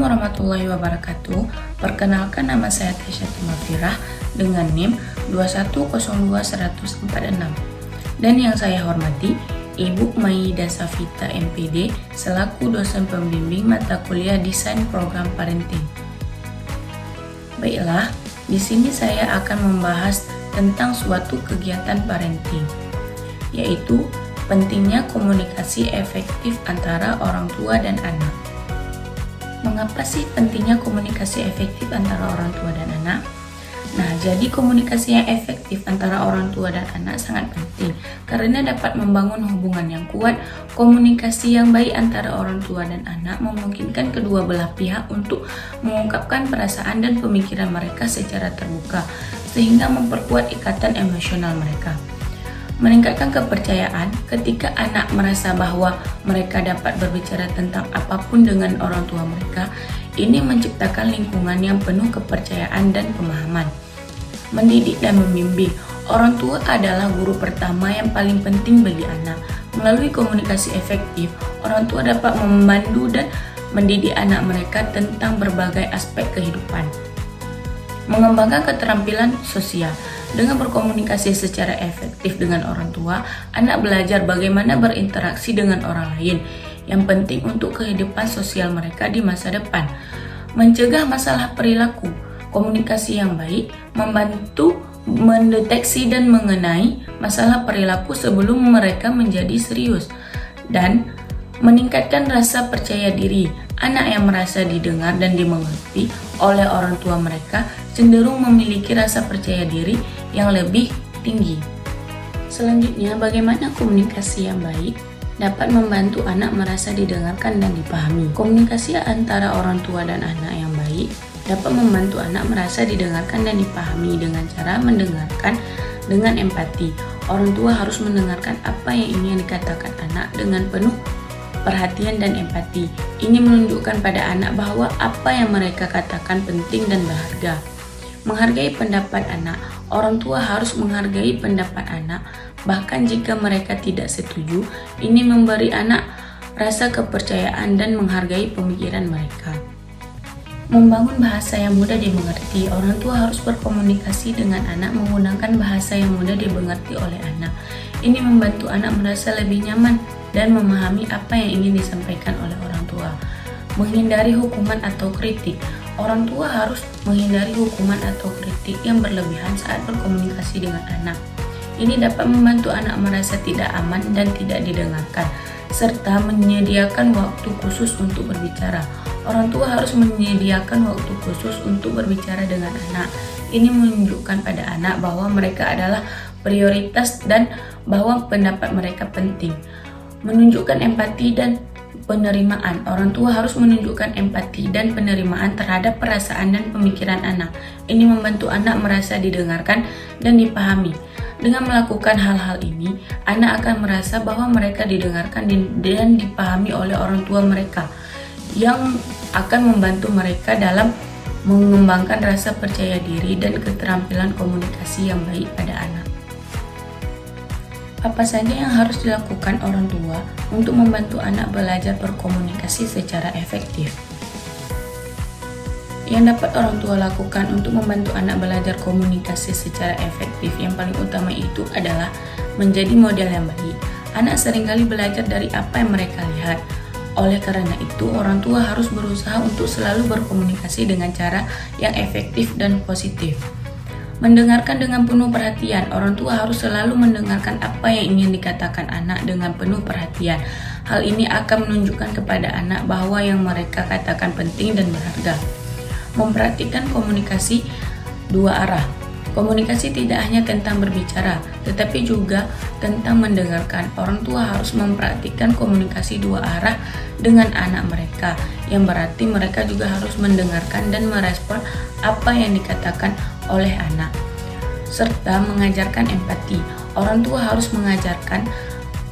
warahmatullahi wabarakatuh. Perkenalkan, nama saya Tasya Mafirah dengan NIM 2102146. Dan yang saya hormati Ibu Maida Safita MPD selaku dosen pembimbing mata kuliah Desain Program Parenting. Baiklah, di sini saya akan membahas tentang suatu kegiatan parenting, yaitu pentingnya komunikasi efektif antara orang tua dan anak. Mengapa sih pentingnya komunikasi efektif antara orang tua dan anak? Nah, jadi komunikasi yang efektif antara orang tua dan anak sangat penting karena dapat membangun hubungan yang kuat. Komunikasi yang baik antara orang tua dan anak memungkinkan kedua belah pihak untuk mengungkapkan perasaan dan pemikiran mereka secara terbuka, sehingga memperkuat ikatan emosional mereka. Meningkatkan kepercayaan ketika anak merasa bahwa mereka dapat berbicara tentang apapun dengan orang tua mereka. Ini menciptakan lingkungan yang penuh kepercayaan dan pemahaman. Mendidik dan membimbing. Orang tua adalah guru pertama yang paling penting bagi anak. Melalui komunikasi efektif, orang tua dapat memandu dan mendidik anak mereka tentang berbagai aspek kehidupan. Mengembangkan keterampilan sosial. Dengan berkomunikasi secara efektif dengan orang tua, anak belajar bagaimana berinteraksi dengan orang lain yang penting untuk kehidupan sosial mereka di masa depan. Mencegah masalah perilaku. Komunikasi yang baik membantu mendeteksi dan mengenai masalah perilaku sebelum mereka menjadi serius, dan meningkatkan rasa percaya diri. Anak yang merasa didengar dan dimengerti oleh orang tua mereka cenderung memiliki rasa percaya diri yang lebih tinggi. Selanjutnya, bagaimana komunikasi yang baik dapat membantu anak merasa didengarkan dan dipahami. Komunikasi antara orang tua dan anak yang baik dapat membantu anak merasa didengarkan dan dipahami dengan cara mendengarkan dengan empati. Orang tua harus mendengarkan apa yang ingin dikatakan anak dengan penuh perhatian dan empati. Ini menunjukkan pada anak bahwa apa yang mereka katakan penting dan berharga. Menghargai pendapat anak. Orang tua harus menghargai pendapat anak, bahkan jika mereka tidak setuju. Ini memberi anak rasa kepercayaan dan menghargai pemikiran mereka. Membangun bahasa yang mudah dimengerti. Orang tua harus berkomunikasi dengan anak menggunakan bahasa yang mudah dimengerti oleh anak. Ini membantu anak merasa lebih nyaman dan memahami apa yang ingin disampaikan oleh orang tua. Menghindari hukuman atau kritik. Orang tua harus menghindari hukuman atau kritik yang berlebihan saat berkomunikasi dengan anak. Ini dapat membantu anak merasa tidak aman dan tidak didengarkan, serta menyediakan waktu khusus untuk berbicara. Orang tua harus menyediakan waktu khusus untuk berbicara dengan anak. Ini menunjukkan pada anak bahwa mereka adalah prioritas dan bahwa pendapat mereka penting. Menunjukkan empati dan penerimaan. Orang tua harus menunjukkan empati dan penerimaan terhadap perasaan dan pemikiran anak. Ini membantu anak merasa didengarkan dan dipahami. Dengan melakukan hal-hal ini, anak akan merasa bahwa mereka didengarkan dan dipahami oleh orang tua mereka, yang akan membantu mereka dalam mengembangkan rasa percaya diri dan keterampilan komunikasi yang baik pada anak. Apa saja yang harus dilakukan orang tua untuk membantu anak belajar berkomunikasi secara efektif? Yang dapat orang tua lakukan untuk membantu anak belajar komunikasi secara efektif yang paling utama itu adalah menjadi model yang baik. Anak seringkali belajar dari apa yang mereka lihat. Oleh karena itu, orang tua harus berusaha untuk selalu berkomunikasi dengan cara yang efektif dan positif. Mendengarkan dengan penuh perhatian. Orang tua harus selalu mendengarkan apa yang ingin dikatakan anak dengan penuh perhatian. Hal ini akan menunjukkan kepada anak bahwa yang mereka katakan penting dan berharga. Memperhatikan komunikasi dua arah. Komunikasi tidak hanya tentang berbicara, tetapi juga tentang mendengarkan. Orang tua harus memperhatikan komunikasi dua arah dengan anak mereka, yang berarti mereka juga harus mendengarkan dan merespon apa yang dikatakan oleh anak, serta mengajarkan empati. Orang tua harus mengajarkan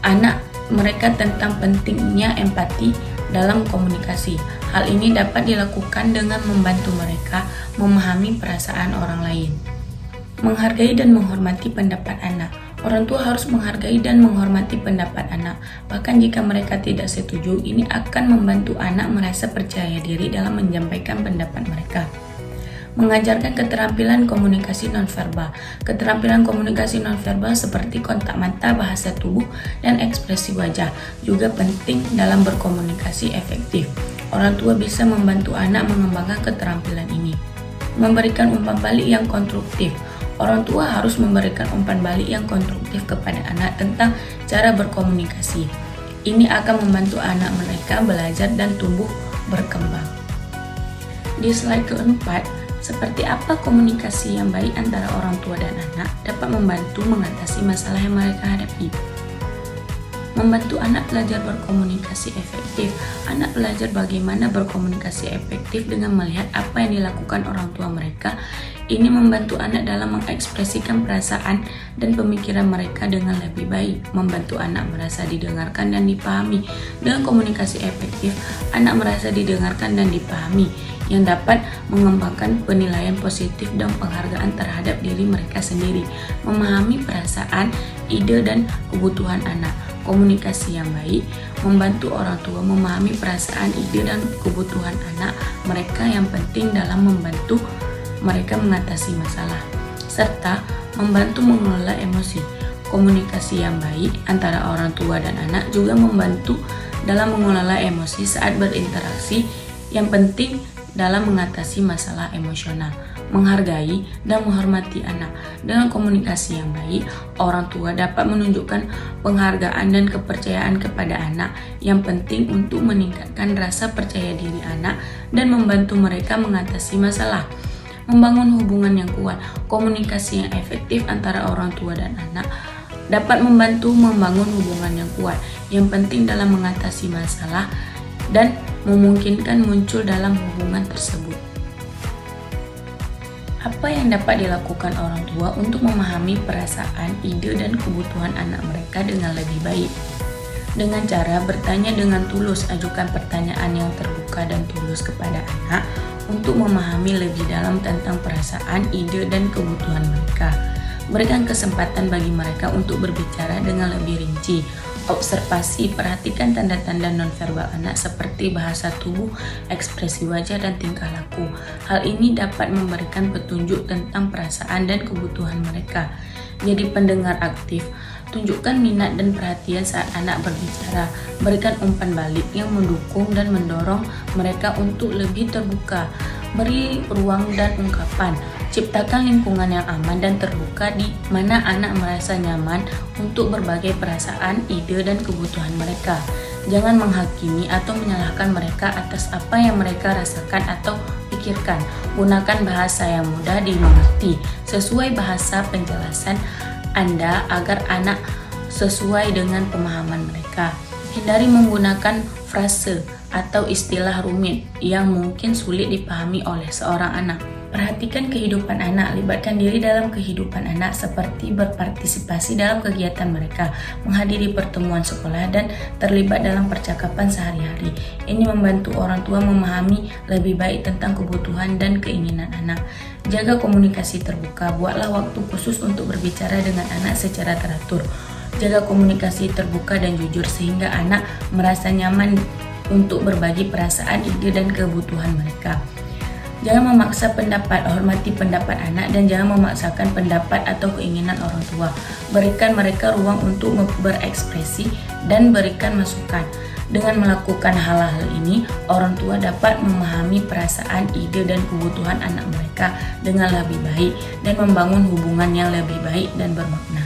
anak mereka tentang pentingnya empati dalam komunikasi. Hal ini dapat dilakukan dengan membantu mereka memahami perasaan orang lain. Menghargai dan menghormati pendapat anak. Orang tua harus menghargai dan menghormati pendapat anak. Bahkan jika mereka tidak setuju, ini akan membantu anak merasa percaya diri dalam menyampaikan pendapat mereka. Mengajarkan keterampilan komunikasi nonverbal. Keterampilan komunikasi nonverbal seperti kontak mata, bahasa tubuh, dan ekspresi wajah juga penting dalam berkomunikasi efektif. Orang tua bisa membantu anak mengembangkan keterampilan ini. Memberikan umpan balik yang konstruktif. Orang tua harus memberikan umpan balik yang konstruktif kepada anak tentang cara berkomunikasi. Ini akan membantu anak mereka belajar dan tumbuh berkembang. Di slide keempat, seperti apa komunikasi yang baik antara orang tua dan anak dapat membantu mengatasi masalah yang mereka hadapi. Membantu anak belajar berkomunikasi efektif. Anak belajar bagaimana berkomunikasi efektif dengan melihat apa yang dilakukan orang tua mereka. Ini membantu anak dalam mengekspresikan perasaan dan pemikiran mereka dengan lebih baik, membantu anak merasa didengarkan dan dipahami. Dengan komunikasi efektif, anak merasa didengarkan dan dipahami, yang dapat mengembangkan penilaian positif dan penghargaan terhadap diri mereka sendiri, memahami perasaan, ide, dan kebutuhan anak. Komunikasi yang baik membantu orang tua memahami perasaan, ide, dan kebutuhan anak mereka yang penting dalam membantu mereka mengatasi masalah, serta membantu mengelola emosi. Komunikasi yang baik antara orang tua dan anak juga membantu dalam mengelola emosi saat berinteraksi, yang penting dalam mengatasi masalah emosional. Menghargai dan menghormati anak. Dengan komunikasi yang baik, orang tua dapat menunjukkan penghargaan dan kepercayaan kepada anak, yang penting untuk meningkatkan rasa percaya diri anak dan membantu mereka mengatasi masalah. Membangun hubungan yang kuat. Komunikasi yang efektif antara orang tua dan anak dapat membantu membangun hubungan yang kuat, yang penting dalam mengatasi masalah dan memungkinkan muncul dalam hubungan tersebut. Apa yang dapat dilakukan orang tua untuk memahami perasaan, ide, dan kebutuhan anak mereka dengan lebih baik? Dengan cara bertanya dengan tulus, ajukan pertanyaan yang terbuka dan tulus kepada anak untuk memahami lebih dalam tentang perasaan, ide, dan kebutuhan mereka. Berikan kesempatan bagi mereka untuk berbicara dengan lebih rinci. Observasi, perhatikan tanda-tanda nonverbal anak seperti bahasa tubuh, ekspresi wajah, dan tingkah laku. Hal ini dapat memberikan petunjuk tentang perasaan dan kebutuhan mereka. Jadi pendengar aktif. Tunjukkan minat dan perhatian saat anak berbicara. Berikan umpan balik yang mendukung dan mendorong mereka untuk lebih terbuka. Beri ruang dan ungkapan. Ciptakan lingkungan yang aman dan terbuka di mana anak merasa nyaman untuk berbagai perasaan, ide, dan kebutuhan mereka. Jangan menghakimi atau menyalahkan mereka atas apa yang mereka rasakan atau pikirkan. Gunakan bahasa yang mudah dimengerti sesuai bahasa penjelasan Anda agar anak sesuai dengan pemahaman mereka. Hindari menggunakan frase atau istilah rumit yang mungkin sulit dipahami oleh seorang anak. Perhatikan kehidupan anak, libatkan diri dalam kehidupan anak seperti berpartisipasi dalam kegiatan mereka, menghadiri pertemuan sekolah, dan terlibat dalam percakapan sehari-hari. Ini membantu orang tua memahami lebih baik tentang kebutuhan dan keinginan anak. Jaga komunikasi terbuka, buatlah waktu khusus untuk berbicara dengan anak secara teratur. Jaga komunikasi terbuka dan jujur sehingga anak merasa nyaman untuk berbagi perasaan, ide, dan kebutuhan mereka. Jangan memaksa pendapat, hormati pendapat anak dan jangan memaksakan pendapat atau keinginan orang tua. Berikan mereka ruang untuk berekspresi dan berikan masukan. Dengan melakukan hal-hal ini, orang tua dapat memahami perasaan, ide, dan kebutuhan anak mereka dengan lebih baik dan membangun hubungan yang lebih baik dan bermakna.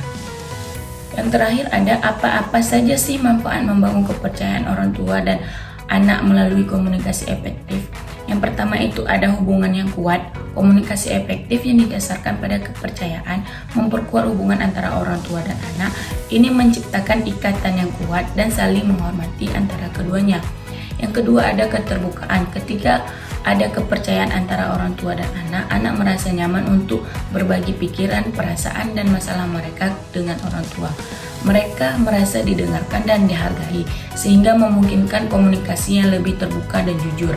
Yang terakhir ada apa-apa saja sih manfaat membangun kepercayaan orang tua dan anak melalui komunikasi efektif. Yang pertama itu ada hubungan yang kuat. Komunikasi efektif yang didasarkan pada kepercayaan memperkuat hubungan antara orang tua dan anak. Ini menciptakan ikatan yang kuat dan saling menghormati antara keduanya. Yang kedua ada keterbukaan. Ketika ada kepercayaan antara orang tua dan anak merasa nyaman untuk berbagi pikiran, perasaan, dan masalah mereka dengan orang tua. Mereka merasa didengarkan dan dihargai, sehingga memungkinkan komunikasi yang lebih terbuka dan jujur.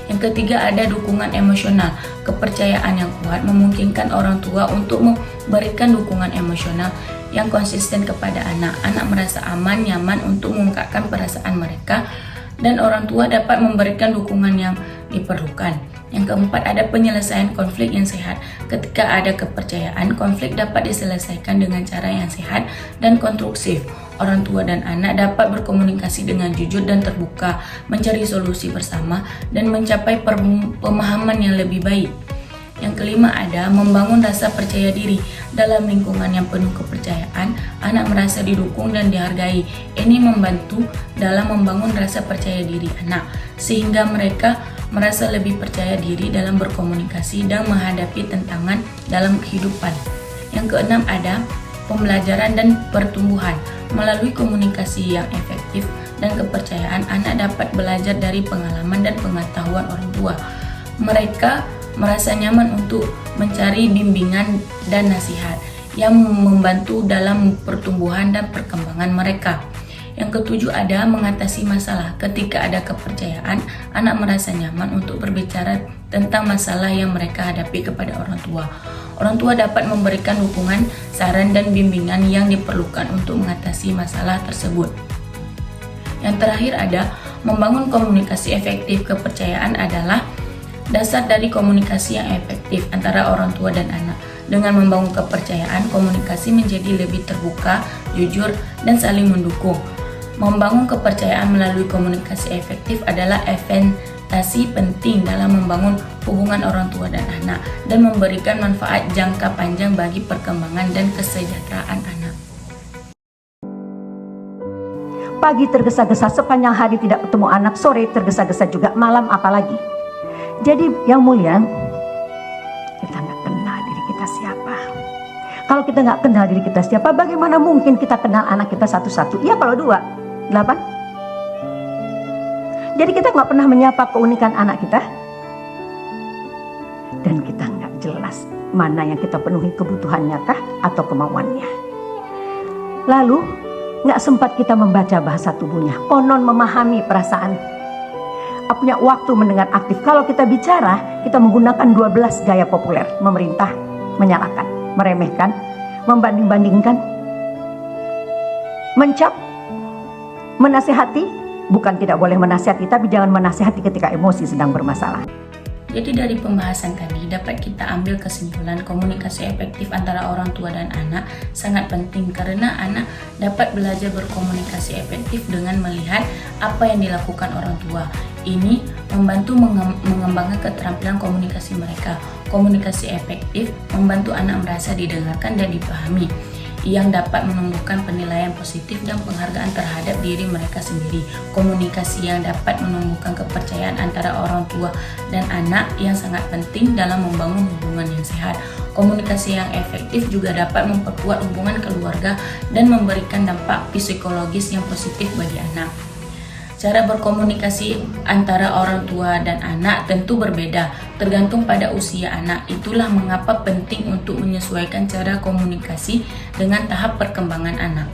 Yang ketiga ada dukungan emosional. Kepercayaan yang kuat memungkinkan orang tua untuk memberikan dukungan emosional yang konsisten kepada anak. Anak merasa aman, nyaman untuk mengungkapkan perasaan mereka, dan orang tua dapat memberikan dukungan yang diperlukan. Yang keempat, ada penyelesaian konflik yang sehat. Ketika ada kepercayaan, konflik dapat diselesaikan dengan cara yang sehat dan konstruktif. Orang tua dan anak dapat berkomunikasi dengan jujur dan terbuka, mencari solusi bersama, dan mencapai pemahaman yang lebih baik. Yang kelima, ada membangun rasa percaya diri. Dalam lingkungan yang penuh kepercayaan, anak merasa didukung dan dihargai. Ini membantu dalam membangun rasa percaya diri anak, sehingga mereka merasa lebih percaya diri dalam berkomunikasi dan menghadapi tantangan dalam kehidupan. Yang keenam, ada pembelajaran dan pertumbuhan. Melalui komunikasi yang efektif dan kepercayaan, anak dapat belajar dari pengalaman dan pengetahuan orang tua. Mereka merasa nyaman untuk mencari bimbingan dan nasihat yang membantu dalam pertumbuhan dan perkembangan mereka. Yang ketujuh, ada mengatasi masalah. Ketika ada kepercayaan, anak merasa nyaman untuk berbicara tentang masalah yang mereka hadapi kepada orang tua. Orang tua dapat memberikan dukungan, saran, dan bimbingan yang diperlukan untuk mengatasi masalah tersebut. Yang terakhir, ada membangun komunikasi efektif. Kepercayaan adalah dasar dari komunikasi yang efektif antara orang tua dan anak. Dengan membangun kepercayaan, komunikasi menjadi lebih terbuka, jujur, dan saling mendukung. Membangun kepercayaan melalui komunikasi efektif adalah investasi penting dalam membangun hubungan orang tua dan anak dan memberikan manfaat jangka panjang bagi perkembangan dan kesejahteraan anak. Pagi tergesa-gesa, sepanjang hari tidak ketemu anak, sore tergesa-gesa juga, malam apalagi. Jadi yang mulia, kita nggak kenal diri kita siapa. Kalau kita nggak kenal diri kita siapa, bagaimana mungkin kita kenal anak kita satu-satu? Iya, kalau 2, 8. Jadi kita nggak pernah menyapa keunikan anak kita, dan kita nggak jelas mana yang kita penuhi kebutuhannya kah atau kemauannya. Lalu nggak sempat kita membaca bahasa tubuhnya, konon memahami perasaan, punya waktu mendengar aktif. Kalau kita bicara, kita menggunakan 12 gaya populer: memerintah, menyalahkan, meremehkan, membanding-bandingkan, mencap, menasihati. Bukan tidak boleh menasihati, tapi jangan menasihati ketika emosi sedang bermasalah. Jadi dari pembahasan tadi dapat kita ambil kesimpulan komunikasi efektif antara orang tua dan anak sangat penting karena anak dapat belajar berkomunikasi efektif dengan melihat apa yang dilakukan orang tua. Ini membantu mengembangkan keterampilan komunikasi mereka. Komunikasi efektif membantu anak merasa didengarkan dan dipahami, yang dapat menumbuhkan penilaian positif dan penghargaan terhadap diri mereka sendiri. Komunikasi yang dapat menumbuhkan kepercayaan antara orang tua dan anak yang sangat penting dalam membangun hubungan yang sehat. Komunikasi yang efektif juga dapat memperkuat hubungan keluarga dan memberikan dampak psikologis yang positif bagi anak. Cara berkomunikasi antara orang tua dan anak tentu berbeda, tergantung pada usia anak. Itulah mengapa penting untuk menyesuaikan cara komunikasi dengan tahap perkembangan anak.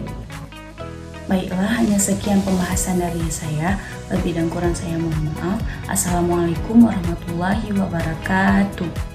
Baiklah, hanya sekian pembahasan dari saya. Lebih dan kurang saya mohon maaf. Assalamualaikum warahmatullahi wabarakatuh.